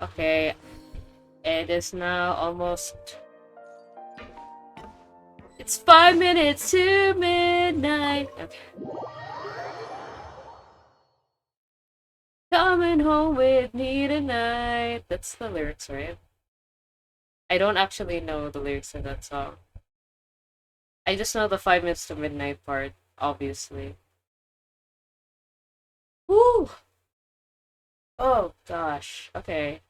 Okay, it is now almost... It's 5 minutes to midnight. Okay. Coming home with me tonight. That's the lyrics, right? I don't actually know the lyrics of that song. I just know the 5 minutes to midnight part, obviously. Woo! Oh gosh. Okay.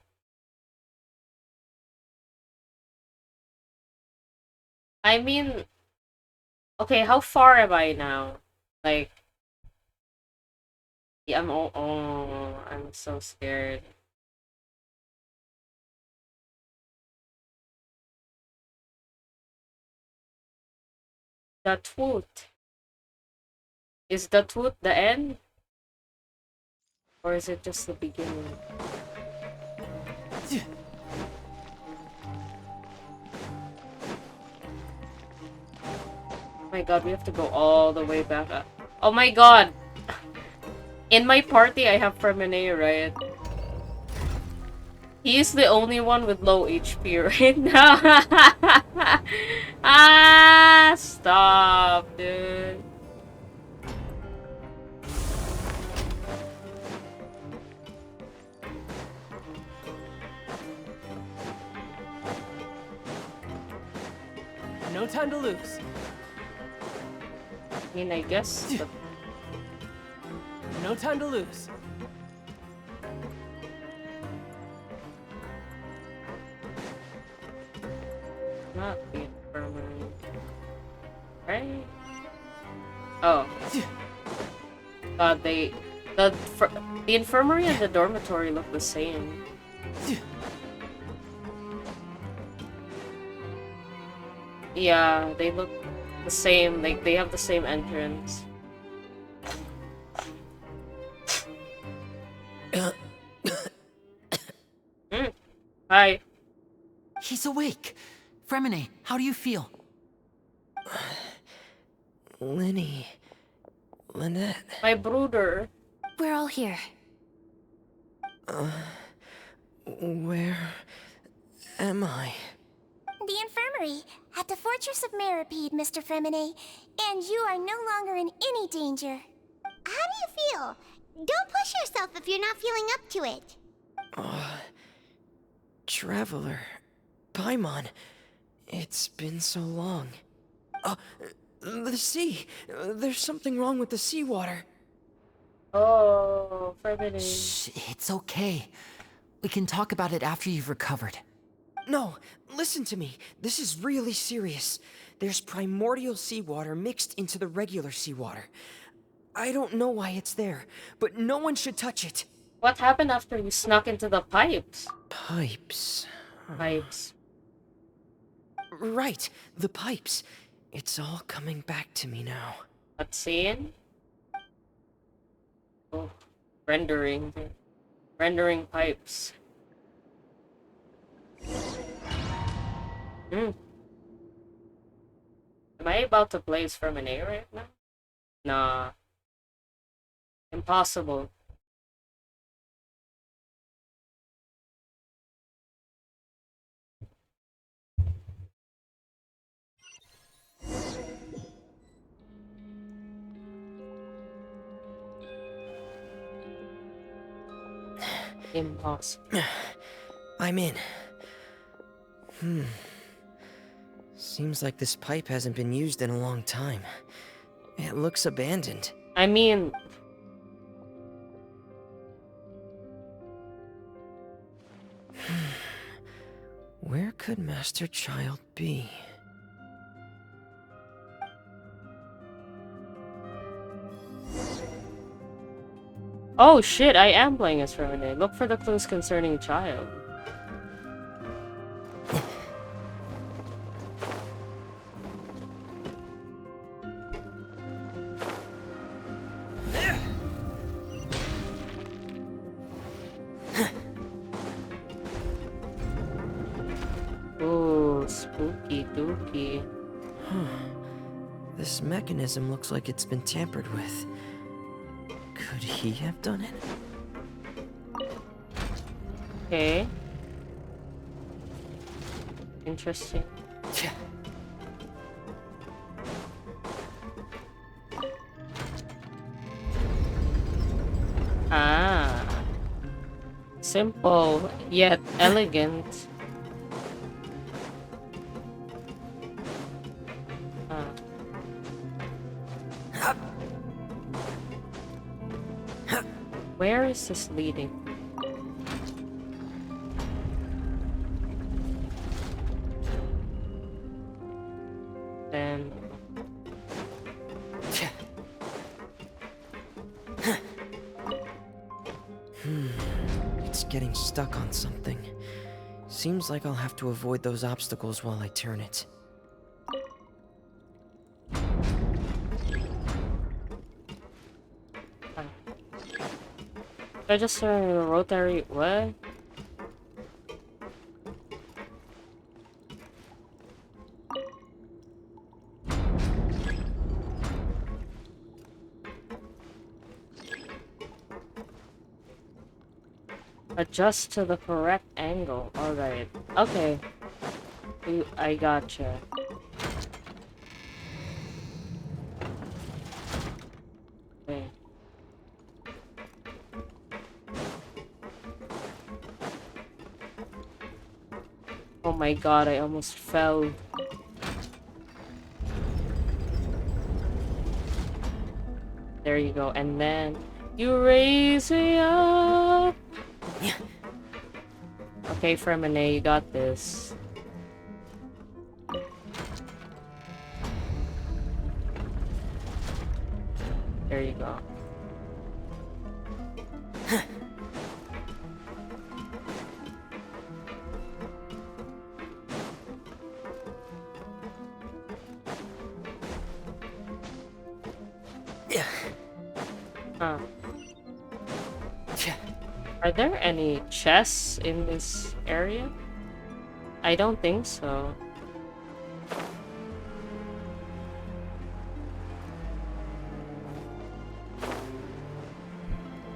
I mean, okay, how far am I now? Like, yeah, I'm so scared. The truth. Is the truth the end? Or is it just the beginning? Oh my god, we have to go all the way back up. Oh my god! In my party, I have Fermine, right? He's the only one with low HP right now. Ah, stop, dude. No time to lose. I mean, I guess. No time to lose. Not the infirmary. Right? Oh. God, the infirmary and the dormitory look the same. Yeah, they look the same. Like, they have the same entrance. Hi. He's awake. Fremine, how do you feel? Lenny. Lynette. My brother. We're all here. Where am I? The infirmary, at the Fortress of Meripede, Mr. Fremine, and you are no longer in any danger. How do you feel? Don't push yourself if you're not feeling up to it. Traveler. Paimon. It's been so long. The sea. There's something wrong with the seawater. Oh, Fermine. Shh, it's okay. We can talk about it after you've recovered. No, listen to me. This is really serious. There's primordial seawater mixed into the regular seawater. I don't know why it's there, but no one should touch it. What happened after you snuck into the pipes? Pipes. Pipes. Right, the pipes. It's all coming back to me now. Let's see. Oh, rendering. Rendering pipes. Am I about to play as Fermine right now? Nah. Impossible. Impossible. I'm in. Seems like this pipe hasn't been used in a long time. It looks abandoned. I mean... Where could Master Child be? Oh shit, I am playing as Shrouded. Look for the clues concerning child. Ooh, spooky dooky. This mechanism looks like it's been tampered with. Could he have done it? Okay. Interesting. Ah. Simple, yet elegant. Ah. Where is this leading? Then It's getting stuck on something. Seems like I'll have to avoid those obstacles while I turn it. I just turn the rotary. What? Adjust to the correct angle. Alright. Okay. I gotcha. Okay. Oh my god, I almost fell. There you go. And then you raise me up. Okay, Fremine, you got this. There you go. Huh. Are there any chests in this area? I don't think so.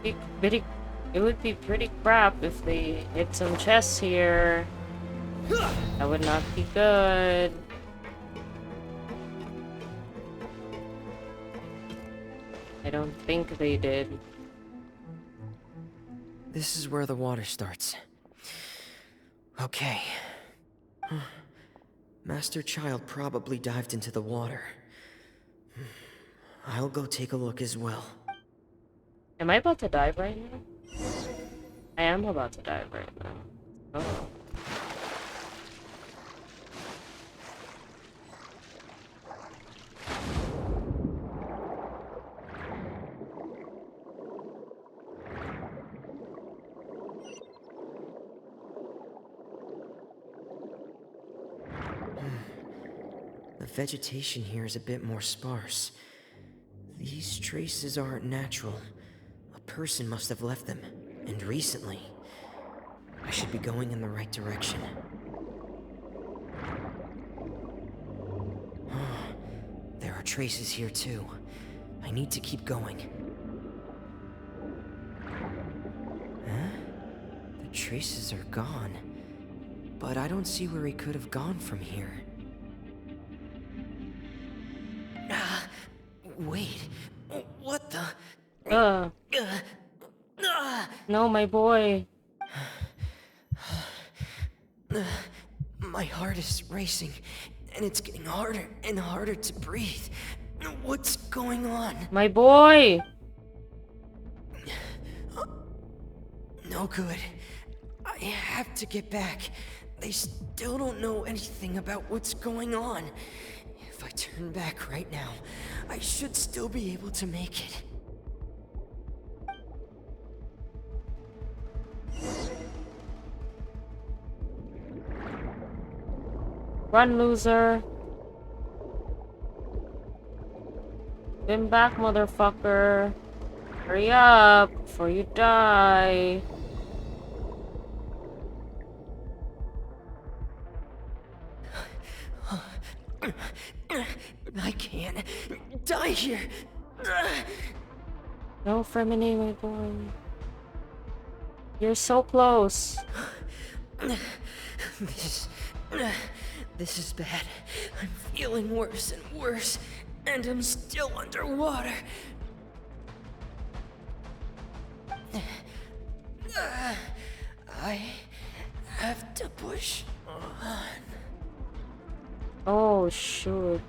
It would be pretty crap if they hit some chests here. That would not be good. I don't think they did. This is where the water starts. Okay. Master Child probably dived into the water. I'll go take a look as well. Am I about to dive right now? I am about to dive right now. Oh. The vegetation here is a bit more sparse. These traces aren't natural. A person must have left them, and recently. I should be going in the right direction. There are traces here too. I need to keep going. Huh? The traces are gone. But I don't see where he could have gone from here. Wait, what the? No, my boy. My heart is racing, and it's getting harder and harder to breathe. What's going on? My boy! No good. I have to get back. They still don't know anything about what's going on. If I turn back right now, I should still be able to make it. Run, loser. Swim back, motherfucker. Hurry up before you die. I can't die here. No, Fremine, my boy. You're so close. This This is bad. I'm feeling worse and worse, and I'm still underwater. I have to push on. Oh, shoot.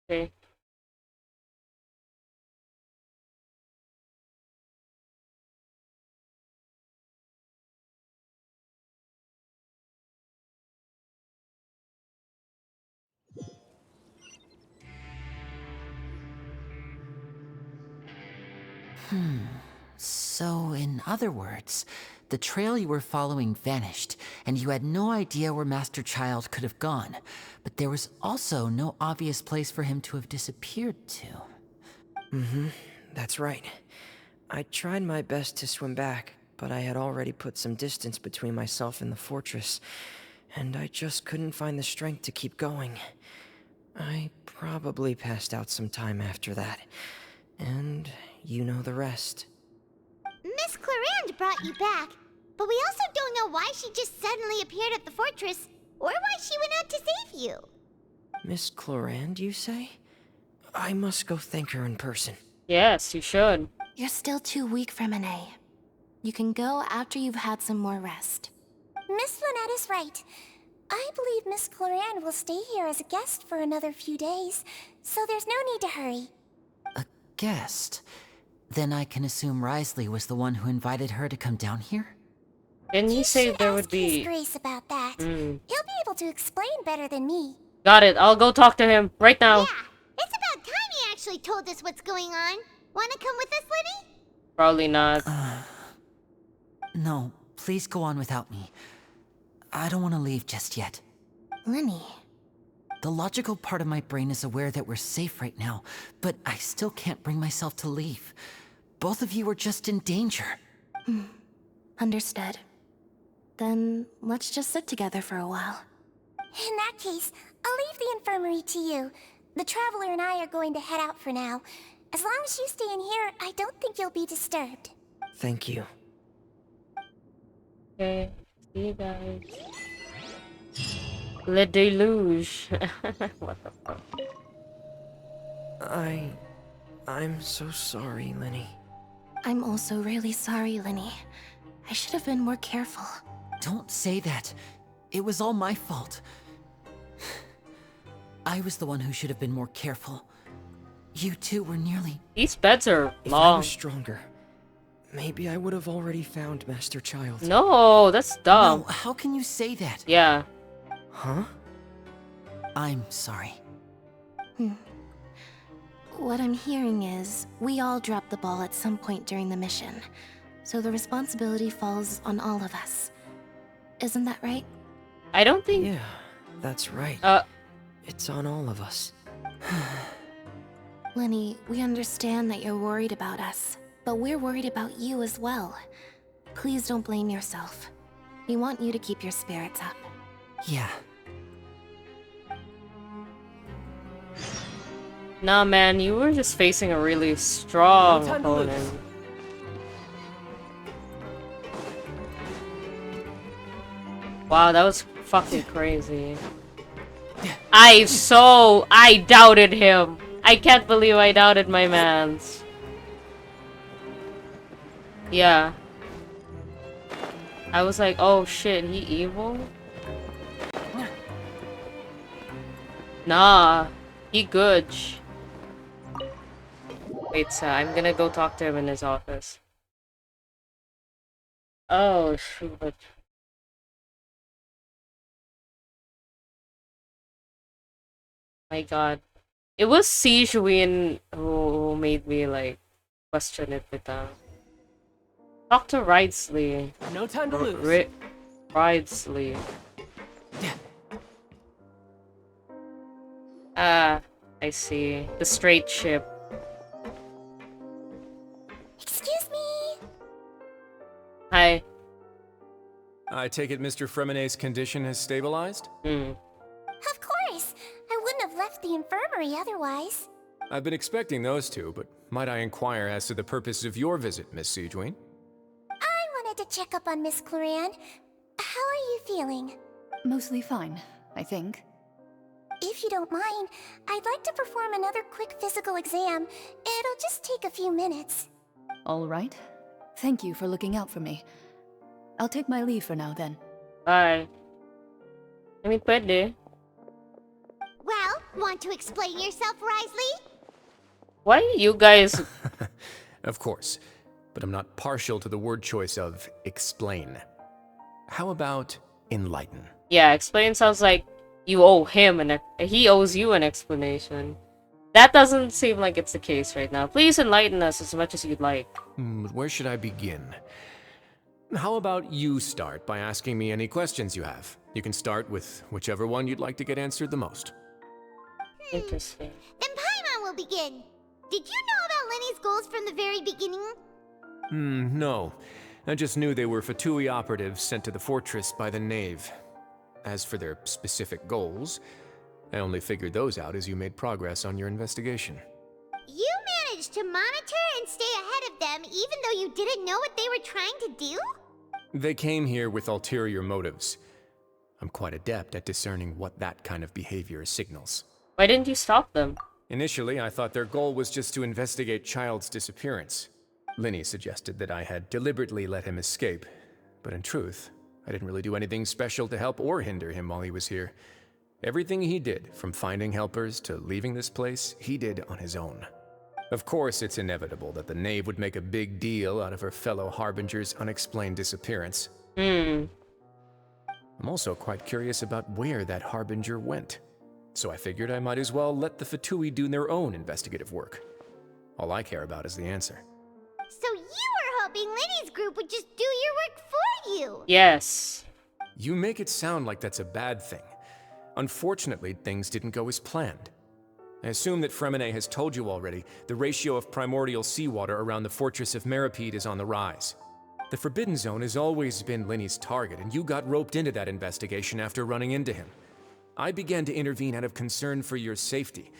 Okay. So, in other words, the trail you were following vanished, and you had no idea where Master Child could have gone. But there was also no obvious place for him to have disappeared to. That's right. I tried my best to swim back, but I had already put some distance between myself and the fortress, and I just couldn't find the strength to keep going. I probably passed out some time after that, and you know the rest. Miss Clarande brought you back, but we also don't know why she just suddenly appeared at the fortress, or why she went out to save you. Miss Clarande, you say? I must go thank her in person. Yes, you should. You're still too weak, Freminet. You can go after you've had some more rest. Miss Lynette is right. I believe Miss Clarande will stay here as a guest for another few days, so there's no need to hurry. A guest? Then I can assume Risley was the one who invited her to come down here? Didn't he say should there ask would be... His Grace about that. Mm. He'll be able to explain better than me. Got it. I'll go talk to him right now. Yeah, it's about time he actually told us what's going on. Wanna come with us, Liddy? Probably not. No, please go on without me. I don't want to leave just yet. Lenny, The logical part of my brain is aware that we're safe right now, but I still can't bring myself to leave. Both of you are just in danger. understood. Then let's just sit together for a while. In that case, I'll leave the infirmary to you. The Traveler and I are going to head out for now. As long as you stay in here, I don't think you'll be disturbed. Thank you. Okay. See you guys. Le deluge. What the fuck? I'm so sorry, Lenny. I'm also really sorry, Lenny. I should have been more careful. Don't say that. It was all my fault. I was the one who should have been more careful. You two were nearly... These beds are If I long. was stronger, maybe I would have already found Master Child. No, that's dumb. No, how can you say that? Yeah. Huh? I'm sorry. What I'm hearing is, we all dropped the ball at some point during the mission. So the responsibility falls on all of us. Isn't that right? I don't think... Yeah, that's right. It's on all of us. Lenny, we understand that you're worried about us, but we're worried about you as well. Please don't blame yourself. We want you to keep your spirits up. Yeah. Nah, man, you were just facing a really strong opponent. Wow, that was fucking crazy. I doubted him. I can't believe I doubted my mans. Yeah. I was like, oh shit, he evil? Nah, he good. Wait, so I'm gonna go talk to him in his office. Oh shoot. My god. It was Siege Win who made me like question it with talk to Ridesley. No time to lose. Ridesley. Ah, I see. The straight ship. Excuse me? Hi. I take it Mr. Fremenet's condition has stabilized? infirmary otherwise. I've been expecting those two, but might I inquire as to the purpose of your visit, Miss Sejuane? I wanted to check up on Miss Claran. How are you feeling? Mostly fine, I think. If you don't mind, I'd like to perform another quick physical exam. It'll just take a few minutes. All right. Thank you for looking out for me. I'll take my leave for now then. Bye. I mean, pwede. Well, want to explain yourself, Risley? Why you guys... Of course, but I'm not partial to the word choice of explain. How about enlighten? Yeah, explain sounds like you owe him he owes you an explanation. That doesn't seem like it's the case right now. Please enlighten us as much as you'd like. Where should I begin? How about you start by asking me any questions you have? You can start with whichever one you'd like to get answered the most. Interesting. Then Paimon will begin. Did you know about Lenny's goals from the very beginning? No. I just knew they were Fatui operatives sent to the fortress by the Knave. As for their specific goals, I only figured those out as you made progress on your investigation. You managed to monitor and stay ahead of them even though you didn't know what they were trying to do? They came here with ulterior motives. I'm quite adept at discerning what that kind of behavior signals. Why didn't you stop them? Initially, I thought their goal was just to investigate Child's disappearance. Linny suggested that I had deliberately let him escape, but in truth, I didn't really do anything special to help or hinder him while he was here. Everything he did, from finding helpers to leaving this place, he did on his own. Of course, it's inevitable that the Knave would make a big deal out of her fellow Harbinger's unexplained disappearance. I'm also quite curious about where that Harbinger went. So I figured I might as well let the Fatui do their own investigative work. All I care about is the answer. So you were hoping Lenny's group would just do your work for you? Yes. You make it sound like that's a bad thing. Unfortunately, things didn't go as planned. I assume that Fremine has told you already, the ratio of primordial seawater around the fortress of Meripede is on the rise. The Forbidden Zone has always been Linny's target, and you got roped into that investigation after running into him. I began to intervene out of concern for your safety,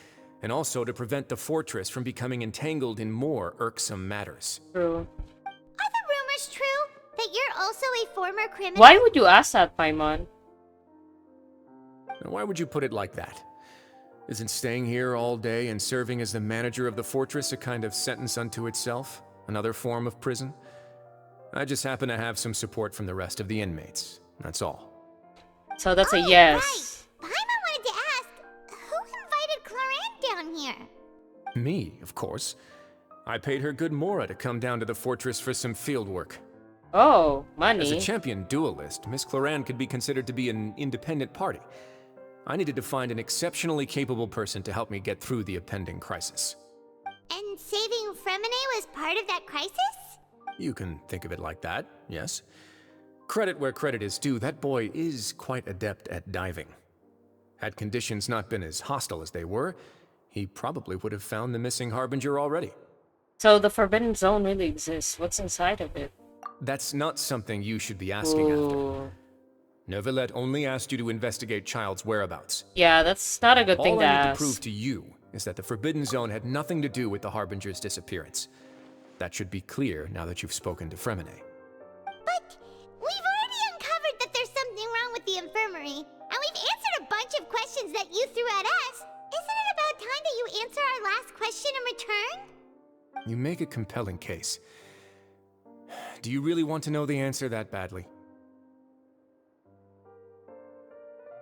and also to prevent the fortress from becoming entangled in more irksome matters. True. Are the rumors true? That you're also a former criminal? Why would you ask that, Paimon? Now, why would you put it like that? Isn't staying here all day and serving as the manager of the fortress a kind of sentence unto itself? Another form of prison? I just happen to have some support from the rest of the inmates. That's all. So that's a yes. Right. Paimon wanted to ask, who invited Claran down here? Me, of course. I paid her good mora to come down to the fortress for some field work. Oh, As money. a champion duelist, Miss Claran could be considered to be an independent party. I needed to find an exceptionally capable person to help me get through the impending crisis. And saving Fremine was part of that crisis? You can think of it like that, yes. Credit where credit is due, that boy is quite adept at diving. Had conditions not been as hostile as they were, he probably would have found the missing Harbinger already. So the Forbidden Zone really exists. What's inside of it? That's not something you should be asking after. Ooh. Neuvillette only asked you to investigate Child's whereabouts. Yeah, that's not a good thing All to I need ask. to prove to you is that the Forbidden Zone had nothing to do with the Harbinger's disappearance. That should be clear now that you've spoken to Fremine. But we've already uncovered that there's something wrong with the infirmary, and we've answered a bunch of questions that you threw at us. Isn't it about time that you answer our last question in return? You make a compelling case. Do you really want to know the answer that badly?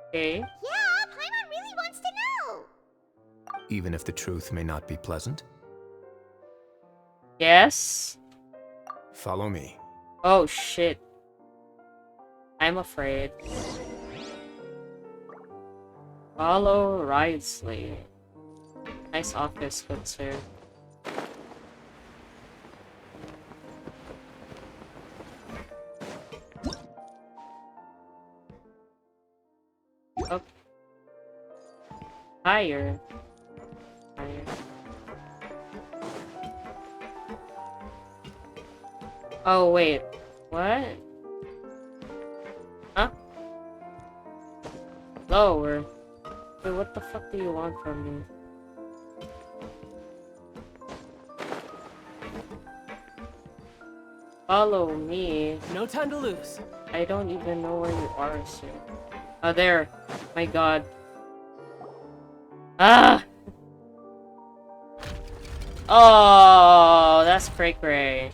Okay. Yeah, Paimon really wants to know. Even if the truth may not be pleasant? Yes. Follow me. Oh shit. I'm afraid. Follow Risley. Nice office, good sir. Up. Higher. Higher. Oh, wait. What? Huh? Lower. Wait, what the fuck do you want from me? Follow me. No time to lose. I don't even know where you are, sir. Oh, there. My god. Ah! Oh, that's cray cray.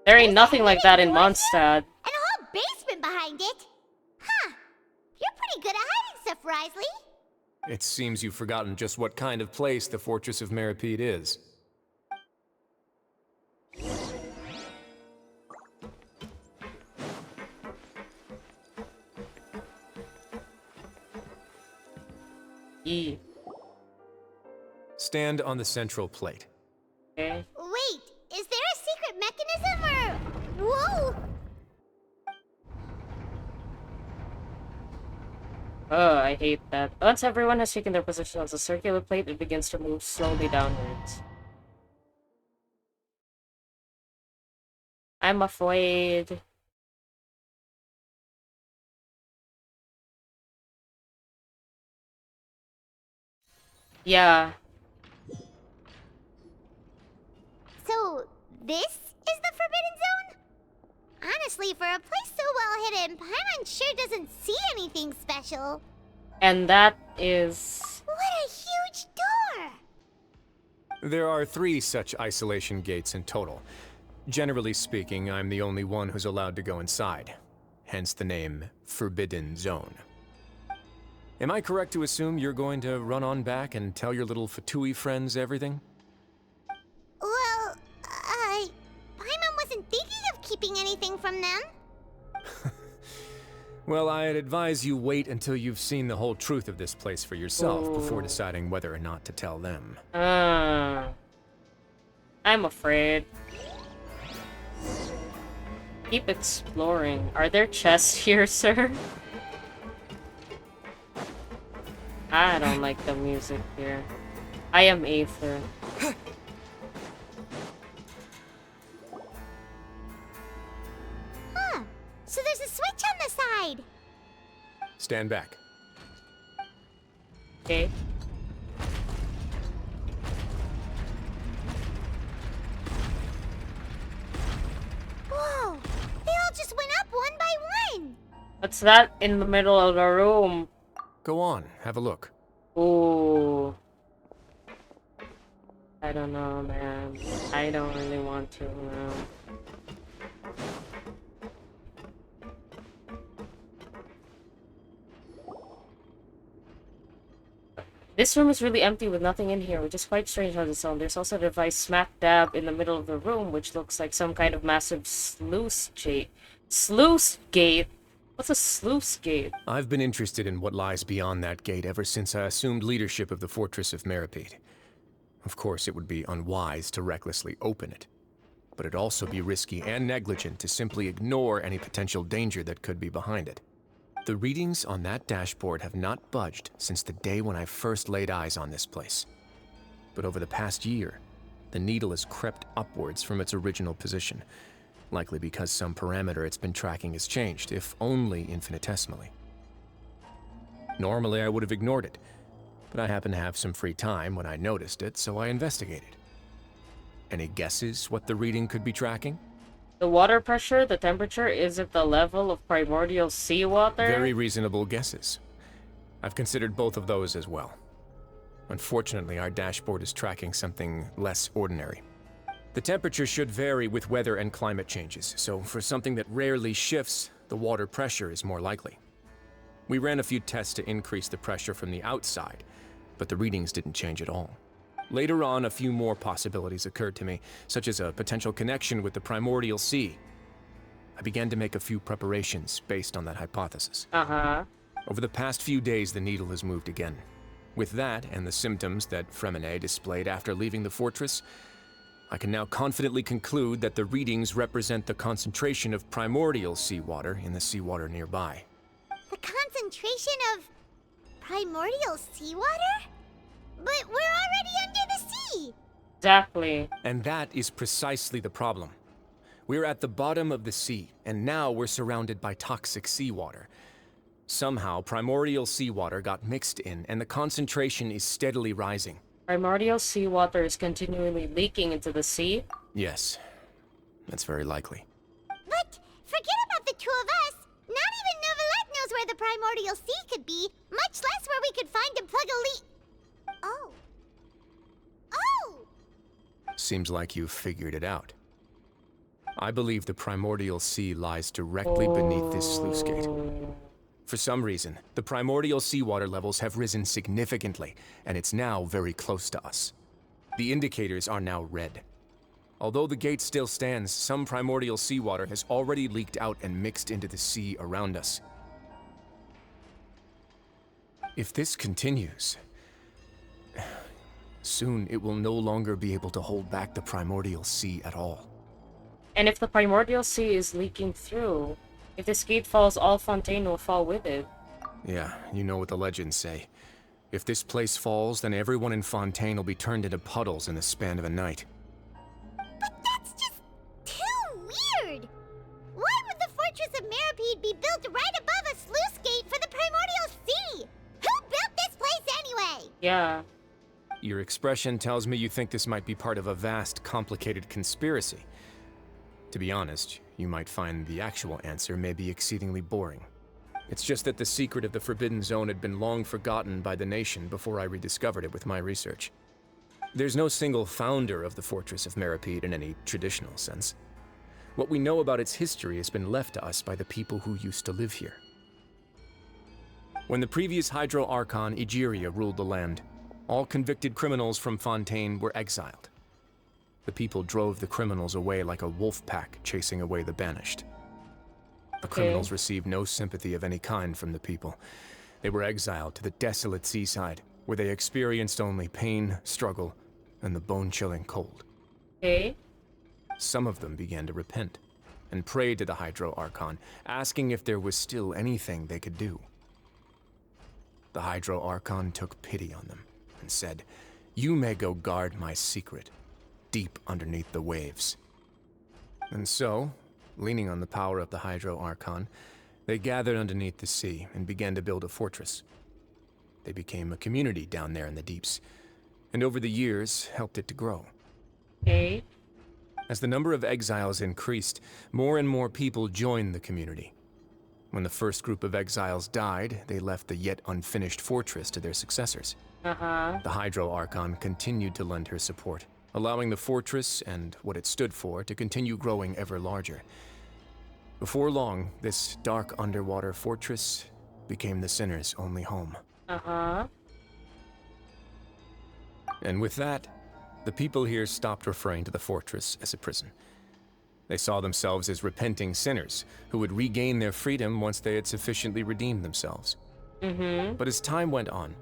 There ain't nothing like that in Mondstadt. And a whole basement behind it. Huh. You're pretty good at hiding stuff, Risley. It seems you've forgotten just what kind of place the Fortress of Meripede is. E. Stand on the central plate. Okay. Wait, is there a secret mechanism or... Whoa! Oh, I hate that. Once everyone has taken their position on the circular plate, it begins to move slowly downwards. I'm afraid. Yeah. So, this is the Forbidden Zone? Honestly, for a place so well hidden, Paimon sure doesn't see anything special. And that is... What a huge door! There are 3 such isolation gates in total. Generally speaking, I'm the only one who's allowed to go inside. Hence the name Forbidden Zone. Am I correct to assume you're going to run on back and tell your little Fatui friends everything? Well, Paimon wasn't thinking of keeping anything from them. Well, I'd advise you wait until you've seen the whole truth of this place for yourself before deciding whether or not to tell them. I'm afraid. Keep exploring. Are there chests here, sir? I don't like the music here. I am Aether. Huh. So there's a switch on the side. Stand back. Okay. Whoa! They all just went up one by one. What's that in the middle of the room? Go on, have a look. Ooh. I don't know, man. I don't really want to know. This room is really empty with nothing in here, which is quite strange on its own. There's also a device smack dab in the middle of the room, which looks like some kind of massive sluice gate. Sluice gate? What's a sluice gate? I've been interested in what lies beyond that gate ever since I assumed leadership of the Fortress of Meripede. Of course, it would be unwise to recklessly open it, but it'd also be risky and negligent to simply ignore any potential danger that could be behind it. The readings on that dashboard have not budged since the day when I first laid eyes on this place. But over the past year, the needle has crept upwards from its original position, likely because some parameter it's been tracking has changed, if only infinitesimally. Normally I would have ignored it, but I happened to have some free time when I noticed it, so I investigated. Any guesses what the reading could be tracking? The water pressure, the temperature, is at the level of primordial seawater? Very reasonable guesses. I've considered both of those as well. Unfortunately, our dashboard is tracking something less ordinary. The temperature should vary with weather and climate changes, so for something that rarely shifts, the water pressure is more likely. We ran a few tests to increase the pressure from the outside, but the readings didn't change at all. Later on, a few more possibilities occurred to me, such as a potential connection with the primordial sea. I began to make a few preparations based on that hypothesis. Over the past few days, the needle has moved again. With that, and the symptoms that Fremine displayed after leaving the fortress, I can now confidently conclude that the readings represent the concentration of primordial seawater in the seawater nearby. The concentration of primordial seawater? But we're already under the sea! Exactly. And that is precisely the problem. We're at the bottom of the sea, and now we're surrounded by toxic seawater. Somehow, primordial seawater got mixed in, and the concentration is steadily rising. Primordial seawater is continually leaking into the sea? Yes. That's very likely. But forget about the two of us. Not even Neuvillette knows where the primordial sea could be, much less where we could find and plug a leak. Oh. Oh! Seems like you've figured it out. I believe the primordial sea lies directly beneath this sluice gate. For some reason, the primordial seawater levels have risen significantly, and it's now very close to us. The indicators are now red. Although the gate still stands, some primordial seawater has already leaked out and mixed into the sea around us. If this continues, soon it will no longer be able to hold back the primordial sea at all. And if the primordial sea is leaking through, if this gate falls, all Fontaine will fall with it. Yeah, you know what the legends say. If this place falls, then everyone in Fontaine will be turned into puddles in the span of a night. But that's just too weird! Why would the Fortress of Meripede be built right above a sluice gate for the primordial sea? Who built this place anyway? Yeah. Your expression tells me you think this might be part of a vast, complicated conspiracy. To be honest, you might find the actual answer may be exceedingly boring. It's just that the secret of the Forbidden Zone had been long forgotten by the nation before I rediscovered it with my research. There's no single founder of the Fortress of Meripede in any traditional sense. What we know about its history has been left to us by the people who used to live here. When the previous Hydro Archon Egeria ruled the land, all convicted criminals from Fontaine were exiled. The people drove the criminals away like a wolf pack chasing away the banished. The criminals received no sympathy of any kind from the people. They were exiled to the desolate seaside, where they experienced only pain, struggle, and the bone-chilling cold. Okay. Some of them began to repent, and prayed to the Hydro Archon, asking if there was still anything they could do. The Hydro Archon took pity on them, and said, "You may go guard my secret, deep underneath the waves." And so, leaning on the power of the Hydro Archon, they gathered underneath the sea and began to build a fortress. They became a community down there in the deeps, and over the years helped it to grow. Okay. As the number of exiles increased, more and more people joined the community. When the first group of exiles died, they left the yet unfinished fortress to their successors. Uh-huh. The Hydro Archon continued to lend her support, allowing the fortress and what it stood for to continue growing ever larger. Before long, this dark underwater fortress became the sinner's only home. Uh-huh. And with that, the people here stopped referring to the fortress as a prison. They saw themselves as repenting sinners who would regain their freedom once they had sufficiently redeemed themselves. Mm-hmm. But as time went on,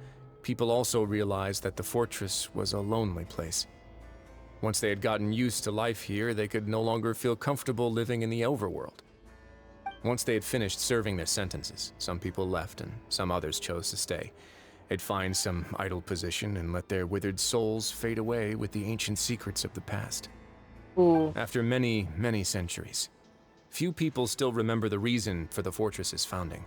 people also realized that the fortress was a lonely place. Once they had gotten used to life here, they could no longer feel comfortable living in the overworld. Once they had finished serving their sentences, some people left and some others chose to stay. They'd find some idle position and let their withered souls fade away with the ancient secrets of the past. Ooh. After many, many centuries, few people still remember the reason for the fortress's founding.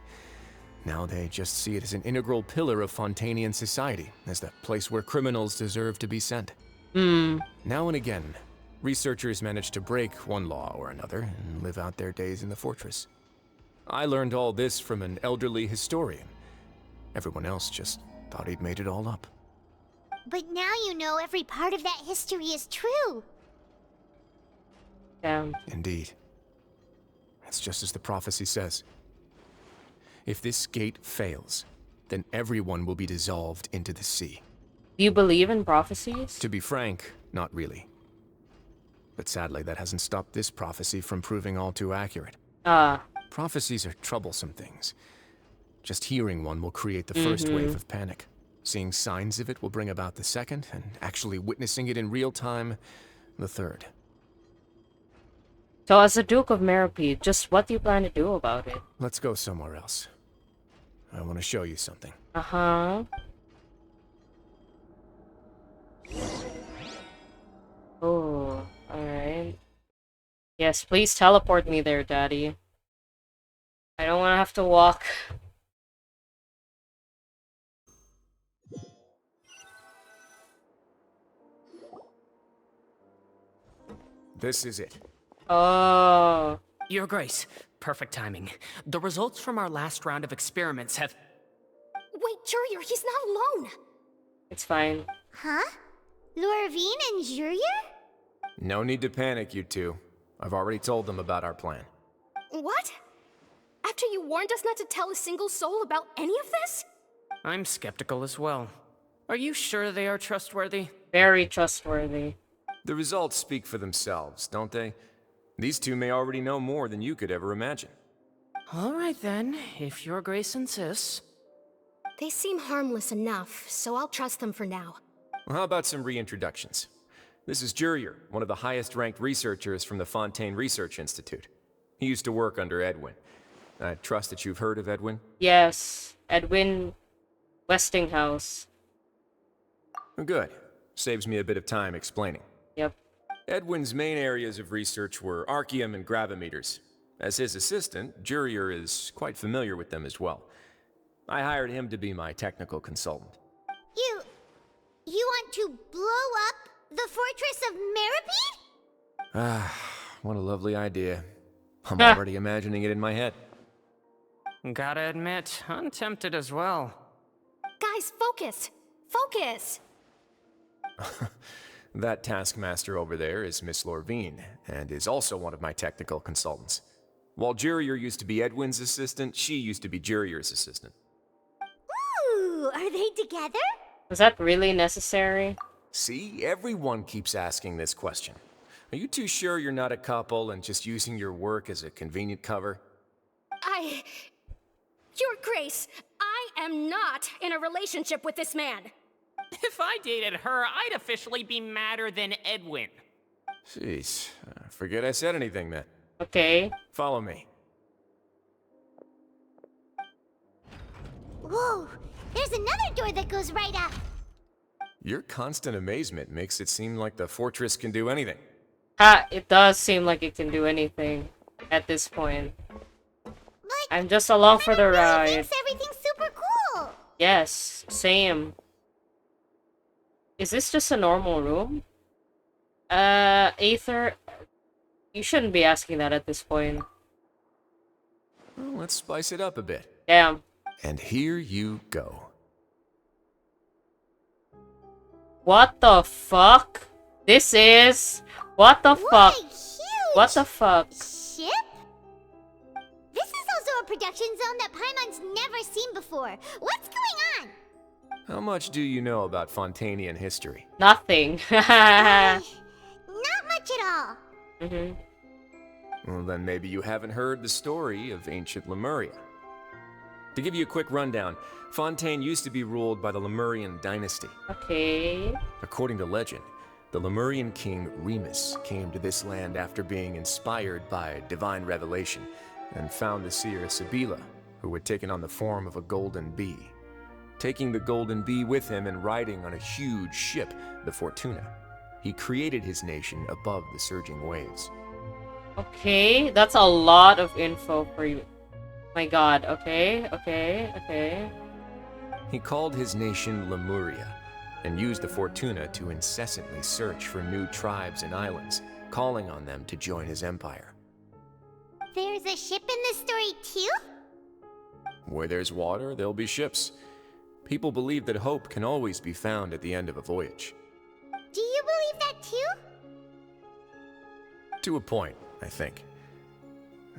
Now they just see it as an integral pillar of Fontainian society, as the place where criminals deserve to be sent. Now and again, researchers manage to break one law or another and live out their days in the fortress. I learned all this from an elderly historian. Everyone else just thought he'd made it all up. But now you know every part of that history is true. Damn. Indeed. It's just as the prophecy says. If this gate fails, then everyone will be dissolved into the sea. Do you believe in prophecies? To be frank, not really. But sadly, that hasn't stopped this prophecy from proving all too accurate. Prophecies are troublesome things. Just hearing one will create the first wave of panic. Seeing signs of it will bring about the second, and actually witnessing it in real time, the third. So as the Duke of Meripede, just what do you plan to do about it? Let's go somewhere else. I want to show you something. Uh-huh. Oh, alright. Yes, please teleport me there, Daddy. I don't want to have to walk. This is it. Oh. Your Grace, perfect timing. The results from our last round of experiments have... Wait, Jurier, he's not alone! It's fine. Huh? Lorvine and Jurier? No need to panic, you two. I've already told them about our plan. What? After you warned us not to tell a single soul about any of this? I'm skeptical as well. Are you sure they are trustworthy? Very trustworthy. The results speak for themselves, don't they? These two may already know more than you could ever imagine. All right then, if Your Grace insists. They seem harmless enough, so I'll trust them for now. Well, how about some reintroductions? This is Jurier, one of the highest-ranked researchers from the FONTAINE Research Institute. He used to work under Edwin. I trust that you've heard of Edwin? Yes. Edwin Westinghouse. Good. Saves me a bit of time explaining. Yep. Edwin's main areas of research were archium and gravimeters. As his assistant, Jurier is quite familiar with them as well. I hired him to be my technical consultant. You want to blow up the fortress of Meripede? Ah, what a lovely idea. I'm Ah. already imagining it in my head. Gotta admit, I'm tempted as well. Guys, focus! Focus! That taskmaster over there is Miss Lorvine, and is also one of my technical consultants. While Jurier used to be Edwin's assistant, she used to be Jurier's assistant. Ooh, are they together? Was that really necessary? See, everyone keeps asking this question. Are you too sure you're not a couple and just using your work as a convenient cover? Your Grace, I am not in a relationship with this man. If I dated her, I'd officially be madder than Edwin. Jeez, forget I said anything then. Okay. Follow me. Whoa, there's another door that goes right up. Your constant amazement makes it seem like the fortress can do anything. Ha, it does seem like it can do anything at this point. Like, I'm just along for the really ride. thinks everything's super cool. Yes, same. Is this just a normal room? Aether, you shouldn't be asking that at this point. Well, let's spice it up a bit. Damn. And here you go. What the fuck? This is... What the What fuck? a huge What the fuck? ship? This is also a production zone that Paimon's never seen before. What's going on? How much do you know about Fontainian history? Nothing. Not much at all. Mhm. Well, then maybe you haven't heard the story of ancient Lemuria. To give you a quick rundown, Fontaine used to be ruled by the Lemurian dynasty. Okay. According to legend, the Lemurian king Remus came to this land after being inspired by divine revelation and found the seer Sibila, who had taken on the form of a golden bee. Taking the golden bee with him and riding on a huge ship, the Fortuna, he created his nation above the surging waves. Okay, that's a lot of info for you. My god, okay. He called his nation Lemuria, and used the Fortuna to incessantly search for new tribes and islands, calling on them to join his empire. There's a ship in this story too? Where there's water, there'll be ships. People believe that hope can always be found at the end of a voyage. Do you believe that too? To a point, I think.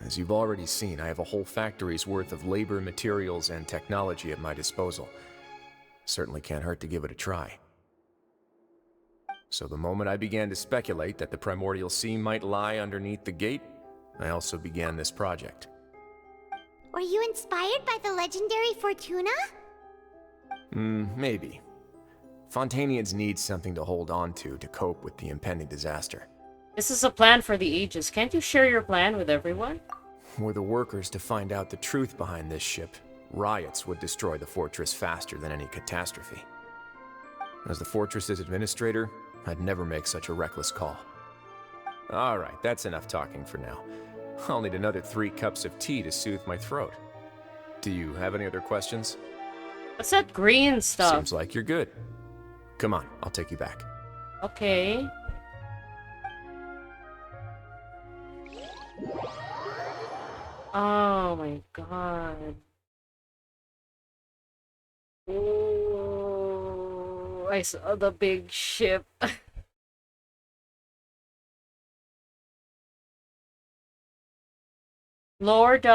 As you've already seen, I have a whole factory's worth of labor, materials, and technology at my disposal. Certainly can't hurt to give it a try. So the moment I began to speculate that the primordial sea might lie underneath the gate, I also began this project. Were you inspired by the legendary Fortuna? Maybe. Fontainians need something to hold on to cope with the impending disaster. This is a plan for the ages. Can't you share your plan with everyone? Were the workers to find out the truth behind this ship, riots would destroy the fortress faster than any catastrophe. As the fortress's administrator, I'd never make such a reckless call. Alright, that's enough talking for now. I'll need another 3 cups of tea to soothe my throat. Do you have any other questions? What's that green stuff? Seems like you're good. Come on, I'll take you back. Okay. Oh my god. Ooh, I saw the big ship. Lord,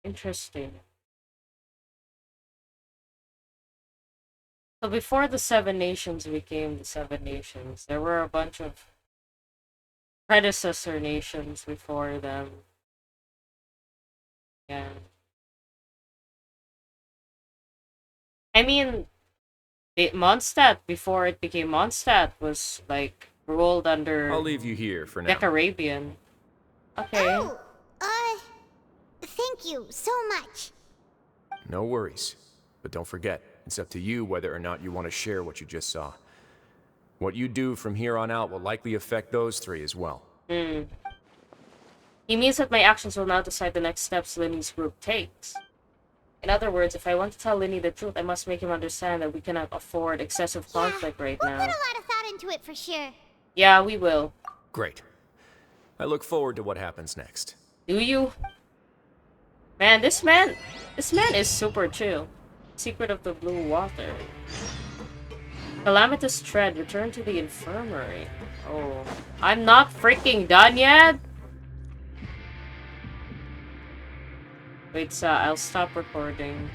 interesting. So before the Seven Nations became the Seven Nations, there were a bunch of predecessor nations before them. Yeah. I mean, Mondstadt, before it became Mondstadt, was like ruled under I'll leave you here for now. Decarabian. Okay. Oh, thank you so much. No worries. But don't forget, it's up to you whether or not you want to share what you just saw. What you do from here on out will likely affect those three as well. Hmm. He means that my actions will now decide the next steps Linny's group takes. In other words, if I want to tell Linny the truth, I must make him understand that we cannot afford excessive conflict right We'll now. put a lot of thought into it for sure. Yeah, we will. Great. I look forward to what happens next. Do you? Man, this man is super chill. Secret of the Blue Water. Calamitous Tread, return to the infirmary. Oh, I'm not freaking done yet? Wait, I'll stop recording.